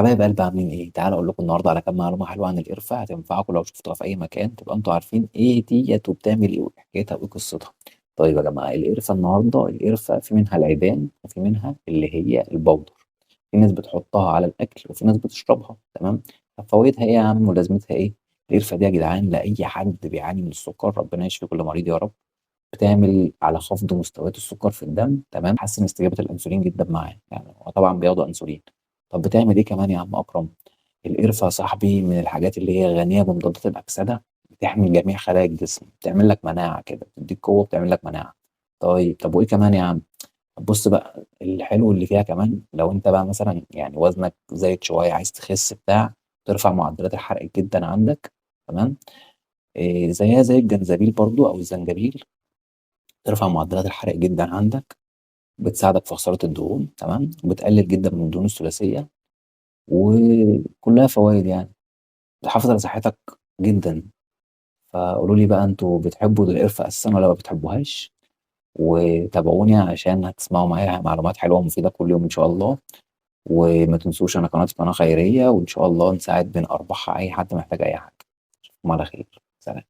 حبايب قلبي عاملين ايه؟ تعالوا اقول لكم النهارده على كام معلومه حلوه عن القرفه هتنفعكم لو شفتوها في اي مكان تبقى انتوا عارفين ايه ديت وبتعمل ايه وحكايتها وايه قصتها. طيب يا جماعه القرفه النهارده القرفه في منها العيدان وفي منها اللي هي البودر. في ناس بتحطها على الاكل وفي ناس بتشربها، تمام؟ طب فوائدها ايه يا عم ولازمتها ايه؟ القرفه دي يا جدعان لاي حد بيعاني من السكر، ربنا يشفي كل مريض يا رب. بتعمل على خفض مستويات السكر في الدم، تمام، تحسن استجابه الانسولين جدا معاه، يعني هو طبعا بياخدوا انسولين. طب بتعمل ايه كمان يا عم اكرم؟ القرفه يا صاحبي من الحاجات اللي هي غنيه بمضادات الاكسده، بتحمي جميع خلايا الجسم، بتعمل لك مناعه كده، بتديك قوه، بتعمل لك مناعه. طب وايه كمان يا عم؟ بص بقى الحلو اللي فيها كمان، لو انت بقى مثلا يعني وزنك زايد شويه عايز تخس بتاع، ترفع معدلات الحرق جدا عندك، تمام. إيه زيها زي الجنزبيل برضو او الزنجبيل، ترفع معدلات الحرق جدا عندك، بتساعدك في خساره الدهون، تمام، وبتقلل جدا من الدهون الثلاثيه، وكلها فوائد يعني، بتحافظ على صحتك جدا. فقولوا لي بقى انتوا بتحبوا القرفة اساسا ولا ما بتحبوهاش؟ وتابعوني عشان هتسمعوا معايا معلومات حلوة ومفيدة كل يوم ان شاء الله. وما تنسوش انا قناتي قناة خيرية، وان شاء الله نساعد بين ارباحها اي حد محتاج اي حاجة. اشوفكم على خير، سلام.